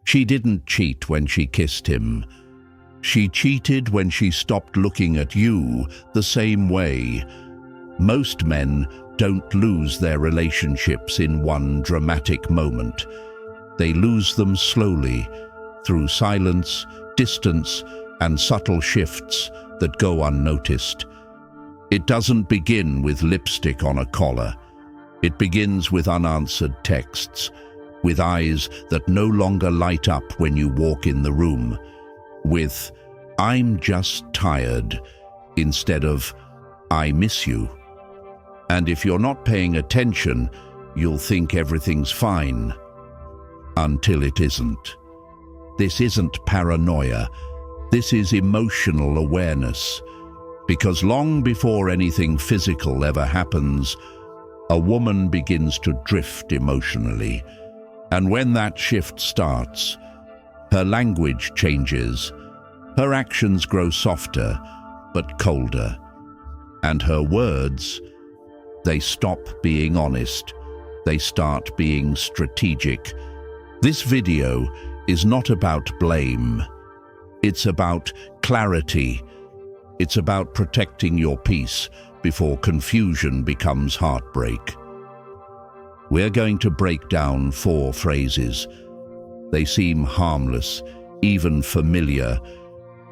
She didn't cheat when she kissed him. She cheated when she stopped looking at you the same way. Most men don't lose their relationships in one dramatic moment. They lose them slowly, through silence, distance, and subtle shifts that go unnoticed. It doesn't begin with lipstick on a collar. It begins with unanswered texts, with eyes that no longer light up when you walk in the room, with "I'm just tired" instead of "I miss you." And if you're not paying attention, you'll think everything's fine, until it isn't. This isn't paranoia. This is emotional awareness. Because long before anything physical ever happens, a woman begins to drift emotionally. And when that shift starts, her language changes, her actions grow softer but colder, and her words, they stop being honest, they start being strategic. This video is not about blame. It's about clarity. It's about protecting your peace before confusion becomes heartbreak. We're going to break down 4 phrases. They seem harmless, even familiar,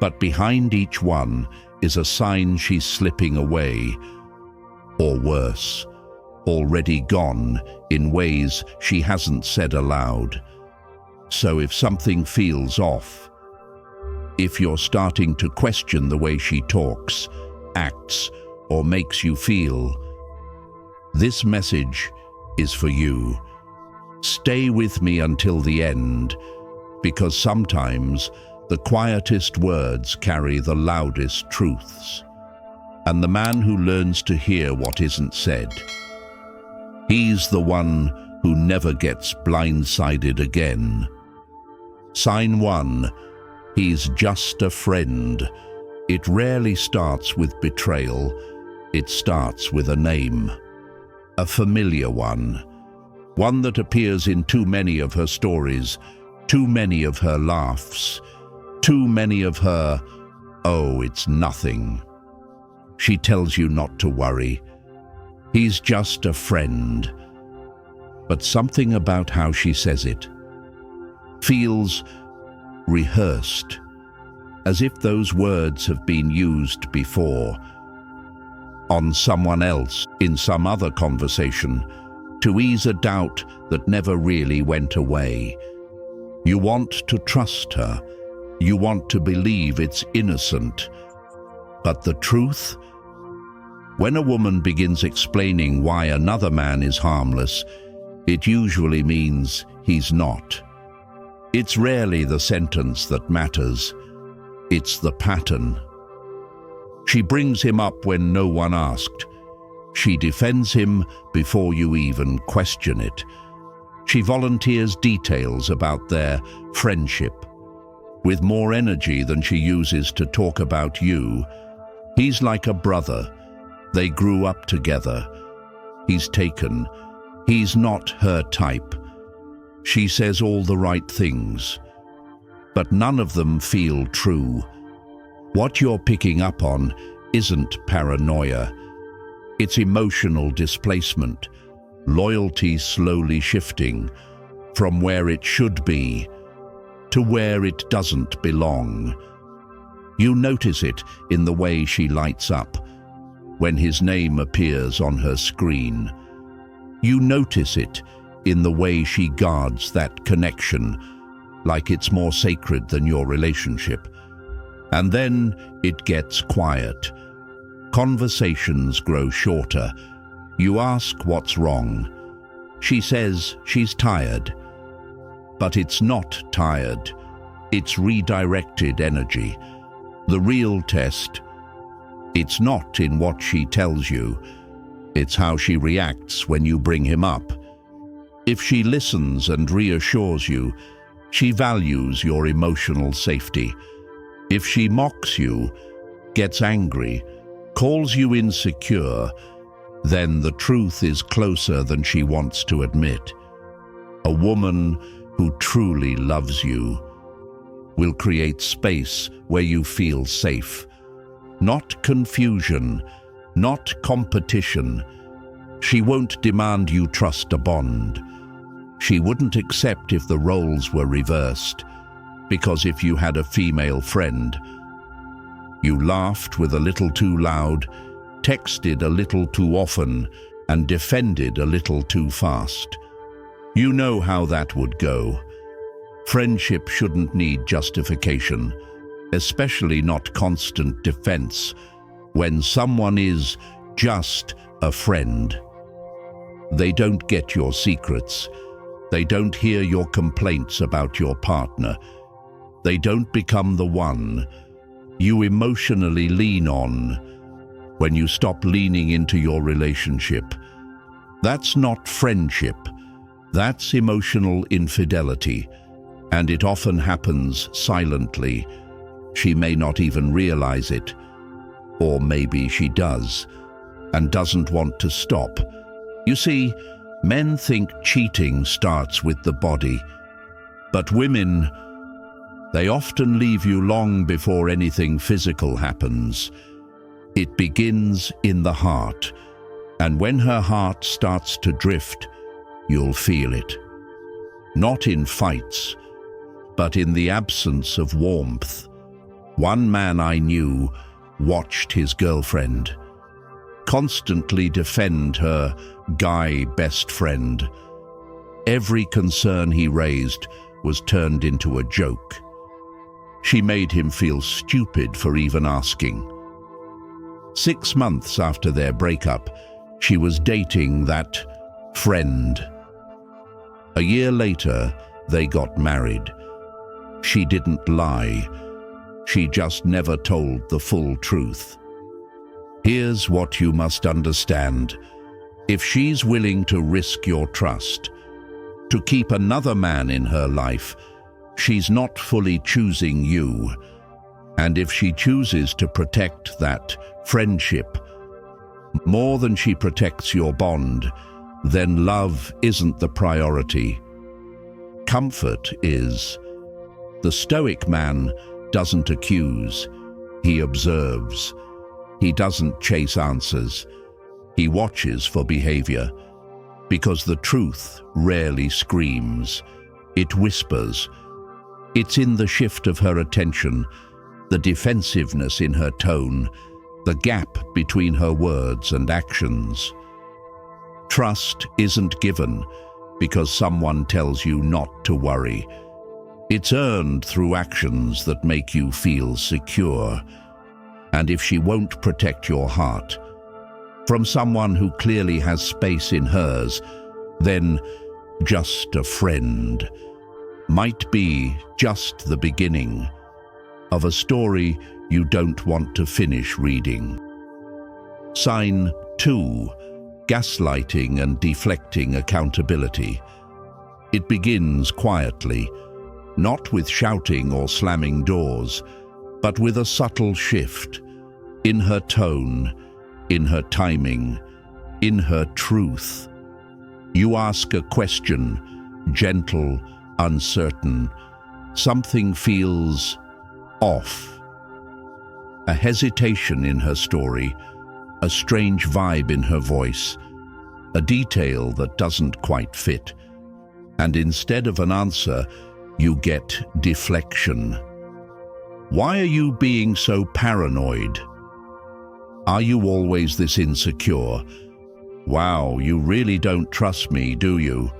but behind each one is a sign she's slipping away, or worse, already gone in ways she hasn't said aloud. So if something feels off, if you're starting to question the way she talks, acts, or makes you feel, this message is for you. Stay with me until the end, because sometimes the quietest words carry the loudest truths. And the man who learns to hear what isn't said, he's the one who never gets blindsided again. Sign 1. He's just a friend. It rarely starts with betrayal. It starts with a name. A familiar one. One that appears in too many of her stories, too many of her laughs, too many of her, "Oh, it's nothing." She tells you not to worry. He's just a friend. But something about how she says it feels rehearsed, as if those words have been used before, on someone else, in some other conversation, to ease a doubt that never really went away. You want to trust her. You want to believe it's innocent. But the truth? When a woman begins explaining why another man is harmless, it usually means he's not. It's rarely the sentence that matters. It's the pattern. She brings him up when no one asked. She defends him before you even question it. She volunteers details about their friendship, with more energy than she uses to talk about you. He's like a brother. They grew up together. He's taken. He's not her type. She says all the right things, but none of them feel true. What you're picking up on isn't paranoia. It's emotional displacement, loyalty slowly shifting from where it should be to where it doesn't belong. You notice it in the way she lights up when his name appears on her screen. You notice it in the way she guards that connection, like it's more sacred than your relationship. And then it gets quiet. Conversations grow shorter. You ask what's wrong. She says she's tired. But it's not tired. It's redirected energy. The real test, it's not in what she tells you. It's how she reacts when you bring him up. If she listens and reassures you, she values your emotional safety. If she mocks you, gets angry, calls you insecure, then the truth is closer than she wants to admit. A woman who truly loves you, will create space where you feel safe. Not confusion, not competition. She won't demand you trust a bond. She wouldn't accept if the roles were reversed, because if you had a female friend, you laughed with a little too loud, texted a little too often, and defended a little too fast. You know how that would go. Friendship shouldn't need justification, especially not constant defense, when someone is just a friend. They don't get your secrets. They don't hear your complaints about your partner. They don't become the one you emotionally lean on when you stop leaning into your relationship. That's not friendship. That's emotional infidelity, and it often happens silently. She may not even realize it, or maybe she does, and doesn't want to stop. You see, men think cheating starts with the body, but women, they often leave you long before anything physical happens. It begins in the heart, and when her heart starts to drift, you'll feel it. Not in fights, but in the absence of warmth. One man I knew watched his girlfriend constantly defend her guy best friend. Every concern he raised was turned into a joke. She made him feel stupid for even asking. 6 months after their breakup, she was dating that friend. A year later, they got married. She didn't lie. She just never told the full truth. Here's what you must understand. If she's willing to risk your trust, to keep another man in her life, she's not fully choosing you. And if she chooses to protect that friendship more than she protects your bond, then love isn't the priority. Comfort is. The Stoic man doesn't accuse, he observes. He doesn't chase answers. He watches for behavior, because the truth rarely screams. It whispers. It's in the shift of her attention, the defensiveness in her tone, the gap between her words and actions. Trust isn't given because someone tells you not to worry. It's earned through actions that make you feel secure. And if she won't protect your heart from someone who clearly has space in hers, then just a friend might be just the beginning of a story you don't want to finish reading. Sign 2. Gaslighting and deflecting accountability. It begins quietly, not with shouting or slamming doors, but with a subtle shift in her tone, in her timing, in her truth. You ask a question, gentle, uncertain. Something feels off. A hesitation in her story, a strange vibe in her voice, a detail that doesn't quite fit. And instead of an answer, you get deflection. Why are you being so paranoid? Are you always this insecure? Wow, you really don't trust me, do you?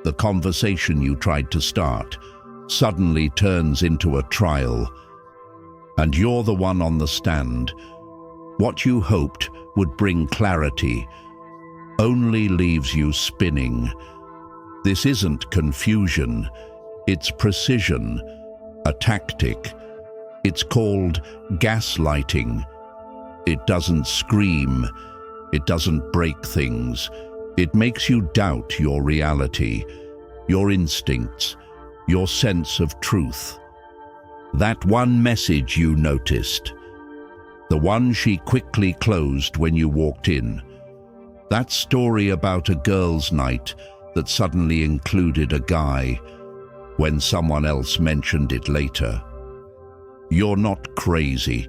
The conversation you tried to start suddenly turns into a trial, and you're the one on the stand. What you hoped would bring clarity only leaves you spinning. This isn't confusion, it's precision, a tactic. It's called gaslighting. It doesn't scream, it doesn't break things. It makes you doubt your reality, your instincts, your sense of truth. That one message you noticed, the one she quickly closed when you walked in. That story about a girls' night that suddenly included a guy. when someone else mentioned it later. You're not crazy.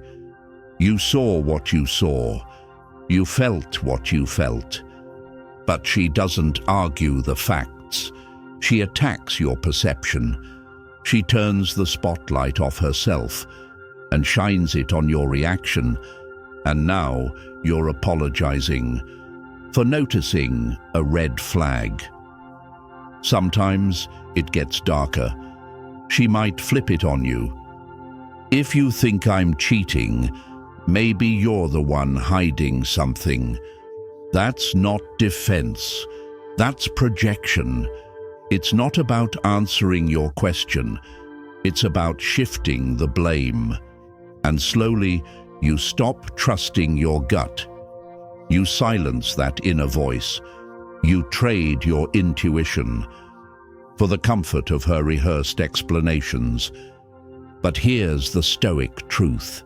You saw what you saw. You felt what you felt. But she doesn't argue the facts. She attacks your perception. She turns the spotlight off herself and shines it on your reaction. And now you're apologizing for noticing a red flag. Sometimes it gets darker. She might flip it on you. If you think I'm cheating, maybe you're the one hiding something. That's not defense. That's projection. It's not about answering your question. It's about shifting the blame. And slowly, you stop trusting your gut. You silence that inner voice. You trade your intuition for the comfort of her rehearsed explanations. But here's the Stoic truth.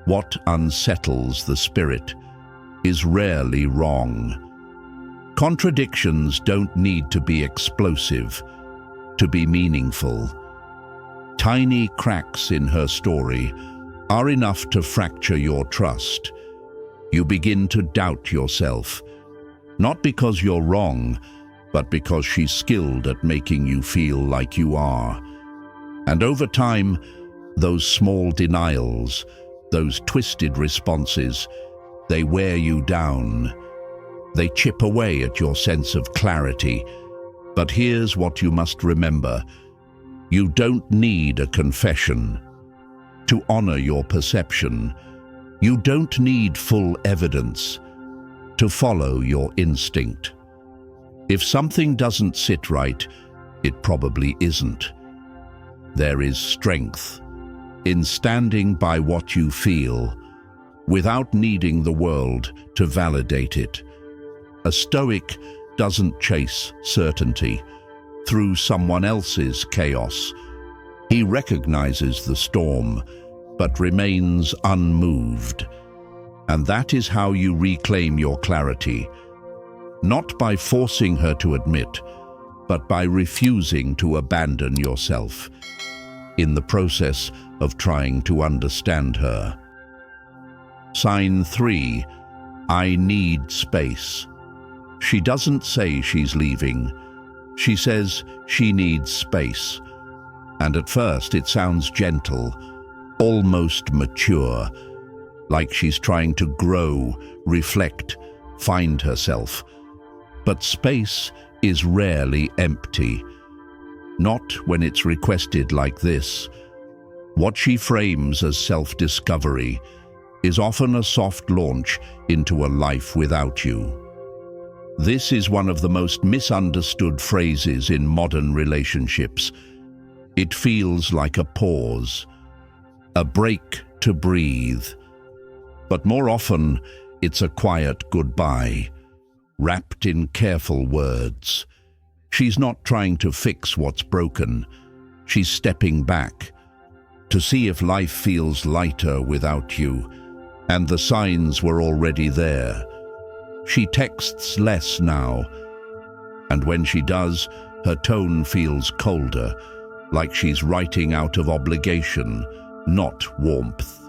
What unsettles the spirit is rarely wrong. Contradictions don't need to be explosive to be meaningful. Tiny cracks in her story are enough to fracture your trust. You begin to doubt yourself, not because you're wrong, but because she's skilled at making you feel like you are. And over time, those small denials, those twisted responses, they wear you down. They chip away at your sense of clarity. But here's what you must remember. You don't need a confession to honor your perception. You don't need full evidence to follow your instinct. If something doesn't sit right, it probably isn't. There is strength in standing by what you feel without needing the world to validate it. A Stoic doesn't chase certainty through someone else's chaos. He recognizes the storm, but remains unmoved. And that is how you reclaim your clarity, not by forcing her to admit, but by refusing to abandon yourself in the process of trying to understand her. Sign 3, I need space. She doesn't say she's leaving. She says she needs space. And at first it sounds gentle, almost mature, like she's trying to grow, reflect, find herself. But space is rarely empty. Not when it's requested like this. What she frames as self-discovery is often a soft launch into a life without you. This is one of the most misunderstood phrases in modern relationships. It feels like a pause, a break to breathe. But more often, it's a quiet goodbye, wrapped in careful words. She's not trying to fix what's broken. She's stepping back to see if life feels lighter without you. And the signs were already there. She texts less now, and when she does, her tone feels colder, like she's writing out of obligation, not warmth.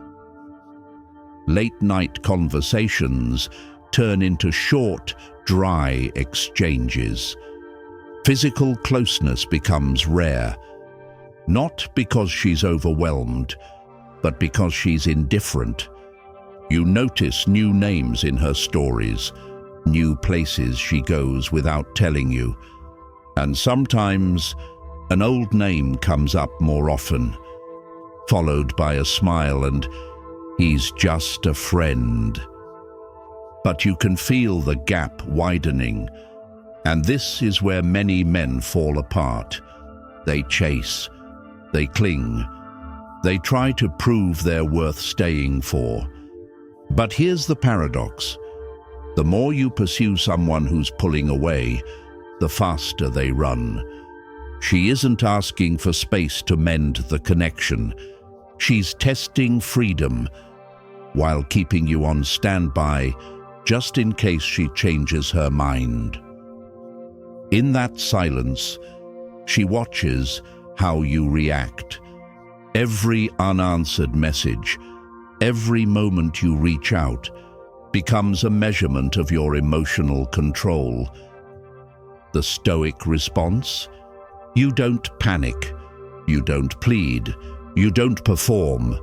Late-night conversations turn into short, dry exchanges. Physical closeness becomes rare, not because she's overwhelmed, but because she's indifferent. You notice new names in her stories, new places she goes without telling you. And sometimes an old name comes up more often, followed by a smile and, he's just a friend. But you can feel the gap widening, and this is where many men fall apart. They chase, they cling, they try to prove they're worth staying for. But here's the paradox. The more you pursue someone who's pulling away, the faster they run. She isn't asking for space to mend the connection. She's testing freedom while keeping you on standby just in case she changes her mind. In that silence, she watches how you react. Every unanswered message, every moment you reach out, becomes a measurement of your emotional control. The Stoic response? You don't panic, you don't plead, you don't perform.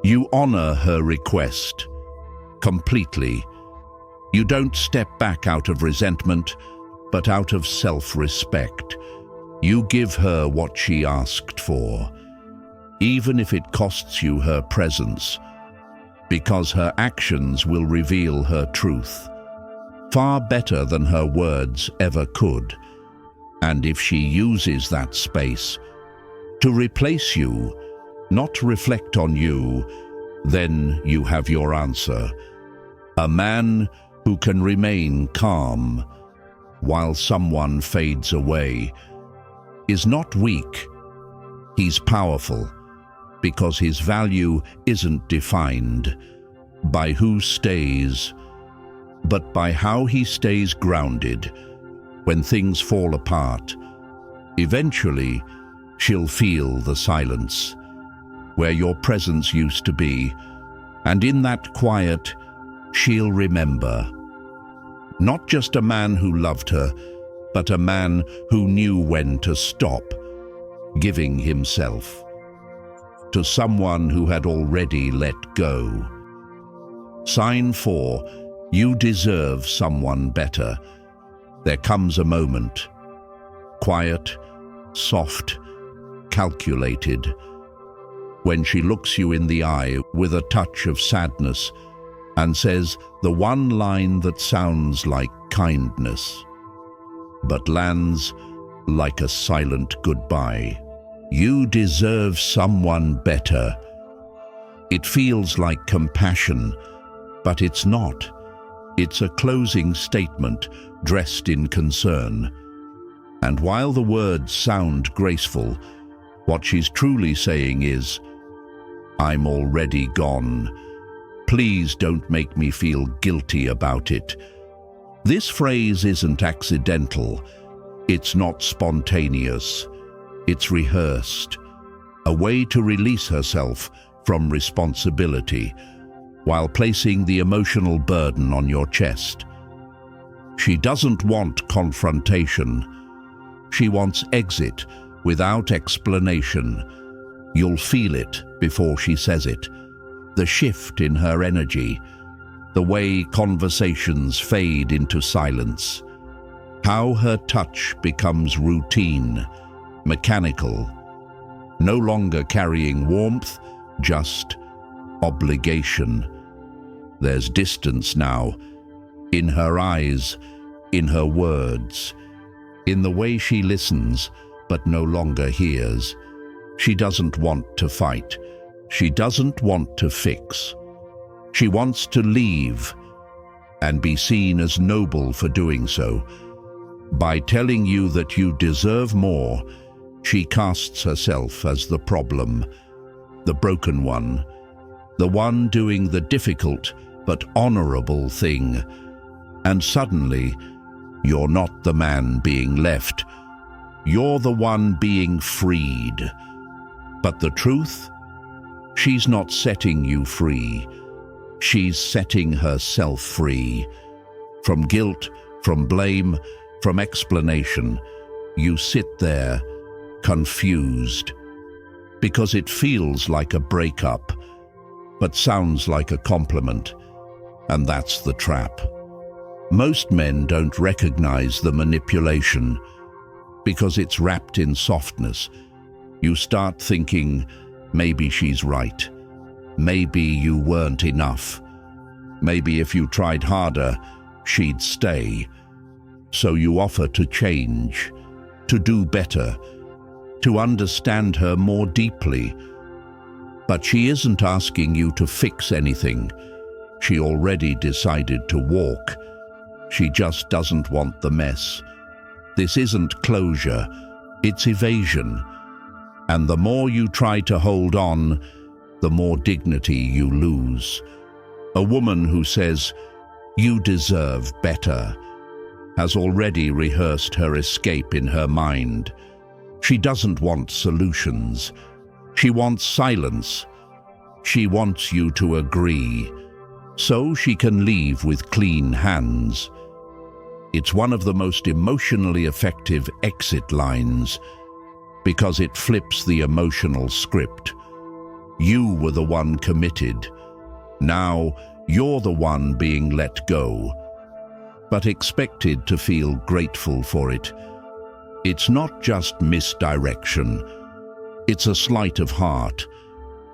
You honor her request completely. You don't step back out of resentment, but out of self-respect. You give her what she asked for, even if it costs you her presence, because her actions will reveal her truth, far better than her words ever could. And if she uses that space to replace you, not reflect on you, then you have your answer. A man who can remain calm while someone fades away is not weak. He's powerful because his value isn't defined by who stays, but by how he stays grounded when things fall apart. Eventually, she'll feel the silence where your presence used to be, and in that quiet, she'll remember. Not just a man who loved her, but a man who knew when to stop giving himself to someone who had already let go. Sign 4, you deserve someone better. There comes a moment, quiet, soft, calculated, when she looks you in the eye with a touch of sadness and says the one line that sounds like kindness, but lands like a silent goodbye. You deserve someone better. It feels like compassion, but it's not. It's a closing statement dressed in concern. And while the words sound graceful, what she's truly saying is, I'm already gone. Please don't make me feel guilty about it. This phrase isn't accidental. It's not spontaneous. It's rehearsed, a way to release herself from responsibility while placing the emotional burden on your chest. She doesn't want confrontation. She wants exit without explanation. You'll feel it before she says it. The shift in her energy, the way conversations fade into silence, how her touch becomes routine, mechanical, no longer carrying warmth, just obligation. There's distance now, in her eyes, in her words, in the way she listens but no longer hears. She doesn't want to fight. She doesn't want to fix. She wants to leave and be seen as noble for doing so. By telling you that you deserve more, she casts herself as the problem, the broken one, the one doing the difficult but honorable thing. And suddenly, you're not the man being left. You're the one being freed. But the truth? She's not setting you free. She's setting herself free. From guilt, from blame, from explanation, you sit there, confused, because it feels like a breakup, but sounds like a compliment, and that's the trap. Most men don't recognize the manipulation because it's wrapped in softness. You start thinking, maybe she's right. Maybe you weren't enough. Maybe if you tried harder, she'd stay. So you offer to change, to do better, to understand her more deeply. But she isn't asking you to fix anything. She already decided to walk. She just doesn't want the mess. This isn't closure, it's evasion. And the more you try to hold on, the more dignity you lose. A woman who says, "You deserve better," has already rehearsed her escape in her mind. She doesn't want solutions. She wants silence. She wants you to agree, so she can leave with clean hands. It's one of the most emotionally effective exit lines because it flips the emotional script. You were the one committed. Now you're the one being let go, but expected to feel grateful for it. It's not just misdirection. It's a sleight of heart,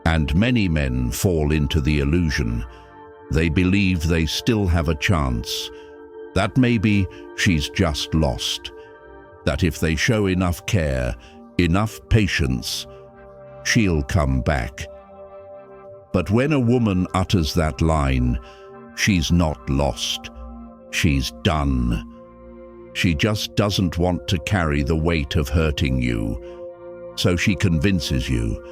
and many men fall into the illusion. They believe they still have a chance, that maybe she's just lost, that if they show enough care, enough patience, she'll come back. But when a woman utters that line, she's not lost. She's done. She just doesn't want to carry the weight of hurting you, so she convinces you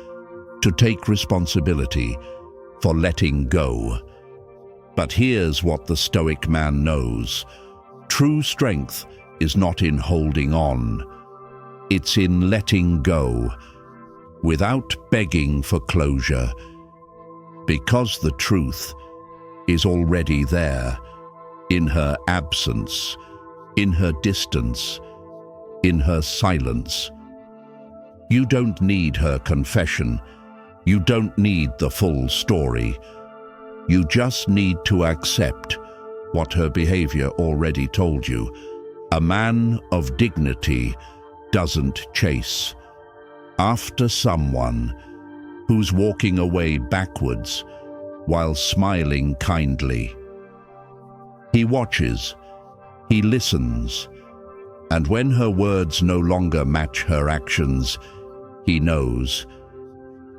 to take responsibility for letting go. But here's what the Stoic man knows. True strength is not in holding on. It's in letting go, without begging for closure, because the truth is already there, in her absence, in her distance, in her silence. You don't need her confession. You don't need the full story. You just need to accept what her behavior already told you. A man of dignity doesn't chase after someone who's walking away backwards while smiling kindly. He watches, he listens, and when her words no longer match her actions, he knows.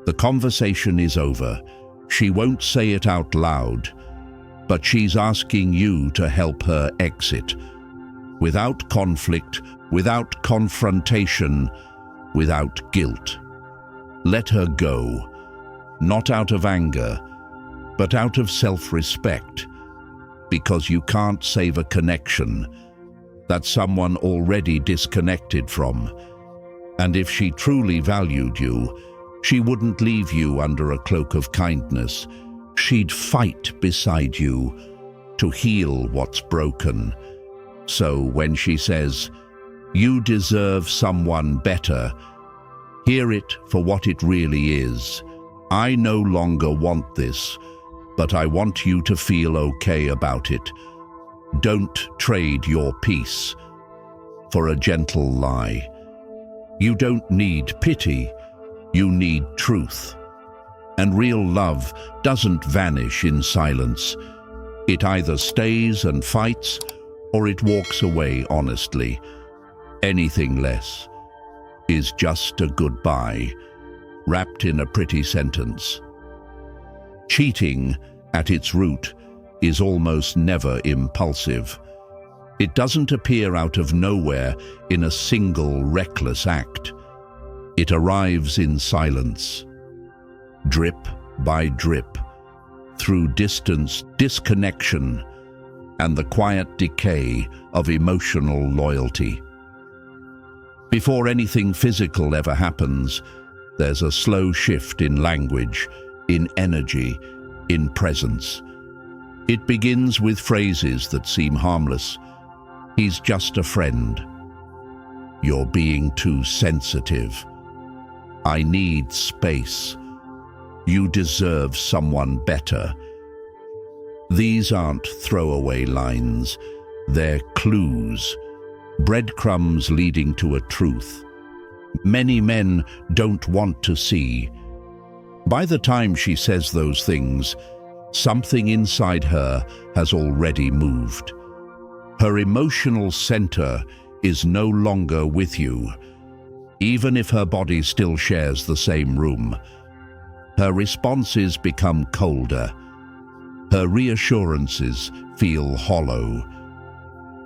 The conversation is over. She won't say it out loud, but she's asking you to help her exit. Without conflict, without confrontation, without guilt. Let her go, not out of anger, but out of self-respect, because you can't save a connection that someone already disconnected from. And if she truly valued you, she wouldn't leave you under a cloak of kindness. She'd fight beside you to heal what's broken. So when she says, "You deserve someone better," hear it for what it really is. I no longer want this, but I want you to feel okay about it. Don't trade your peace for a gentle lie. You don't need pity, you need truth. And real love doesn't vanish in silence. It either stays and fights, or it walks away honestly. Anything less is just a goodbye, wrapped in a pretty sentence. Cheating, at its root, is almost never impulsive. It doesn't appear out of nowhere in a single reckless act. It arrives in silence, drip by drip, through distance, disconnection, and the quiet decay of emotional loyalty. Before anything physical ever happens, there's a slow shift in language, in energy, in presence. It begins with phrases that seem harmless. "He's just a friend." "You're being too sensitive." "I need space." "You deserve someone better." These aren't throwaway lines. They're clues, breadcrumbs leading to a truth many men don't want to see. By the time she says those things, something inside her has already moved. Her emotional center is no longer with you, even if her body still shares the same room. Her responses become colder. Her reassurances feel hollow.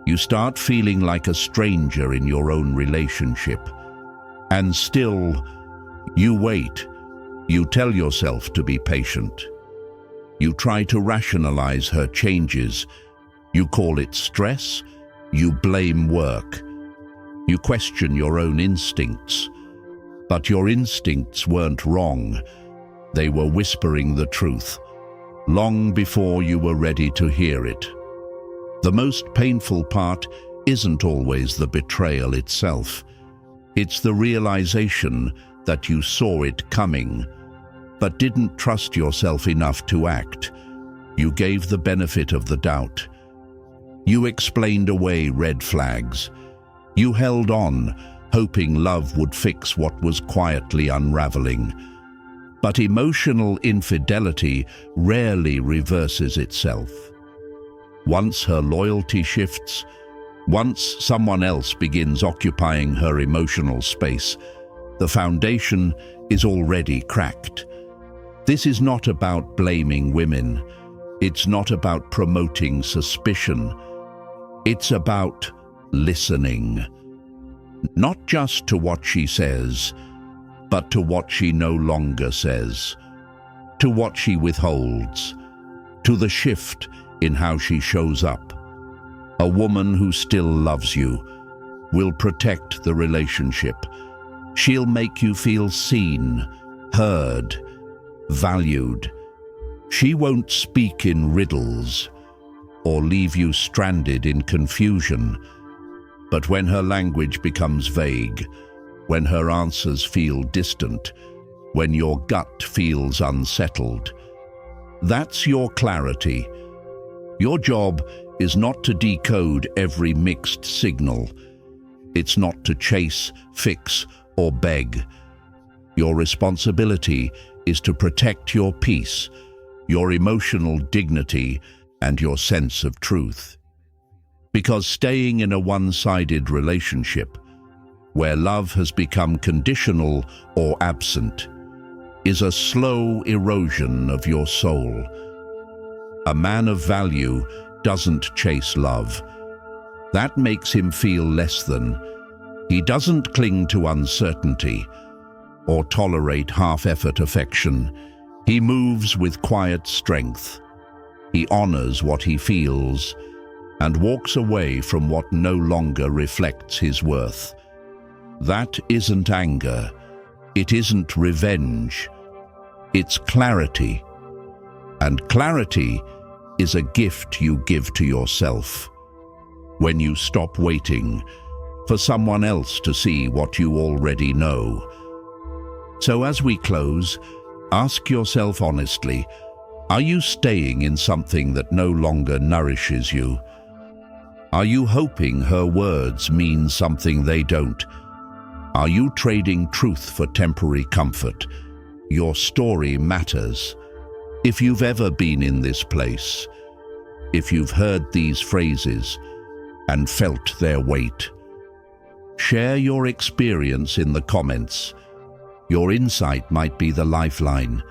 You start feeling like a stranger in your own relationship. And still, you wait. You tell yourself to be patient. You try to rationalize her changes. You call it stress. You blame work. You question your own instincts. But your instincts weren't wrong. They were whispering the truth, long before you were ready to hear it. The most painful part isn't always the betrayal itself. It's the realization that you saw it coming, but didn't trust yourself enough to act. You gave the benefit of the doubt. You explained away red flags. You held on, hoping love would fix what was quietly unraveling. But emotional infidelity rarely reverses itself. Once her loyalty shifts, once someone else begins occupying her emotional space, the foundation is already cracked. This is not about blaming women. It's not about promoting suspicion. It's about listening. Not just to what she says, but to what she no longer says, to what she withholds, to the shift in how she shows up. A woman who still loves you will protect the relationship. She'll make you feel seen, heard, valued. She won't speak in riddles or leave you stranded in confusion. But when her language becomes vague, when her answers feel distant, when your gut feels unsettled, that's your clarity. Your job is not to decode every mixed signal. It's not to chase, fix, or beg. Your responsibility is to protect your peace, your emotional dignity, and your sense of truth. Because staying in a one-sided relationship, where love has become conditional or absent, is a slow erosion of your soul. A man of value doesn't chase love. That makes him feel less than. He doesn't cling to uncertainty or tolerate half-effort affection. He moves with quiet strength. He honors what he feels and walks away from what no longer reflects his worth. That isn't anger. It isn't revenge. It's clarity. And clarity is a gift you give to yourself when you stop waiting for someone else to see what you already know. So as we close, ask yourself honestly, are you staying in something that no longer nourishes you? Are you hoping her words mean something they don't? Are you trading truth for temporary comfort? Your story matters. If you've ever been in this place, if you've heard these phrases and felt their weight, share your experience in the comments. Your insight might be the lifeline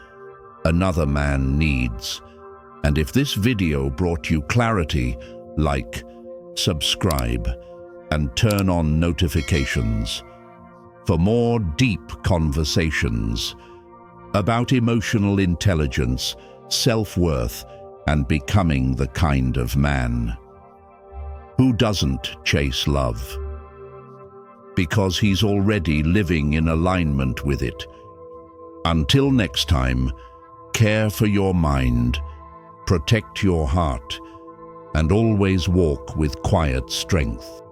another man needs. And if this video brought you clarity, like, subscribe, and turn on notifications for more deep conversations about emotional intelligence, self-worth, and becoming the kind of man who doesn't chase love, because he's already living in alignment with it. Until next time, care for your mind, protect your heart, and always walk with quiet strength.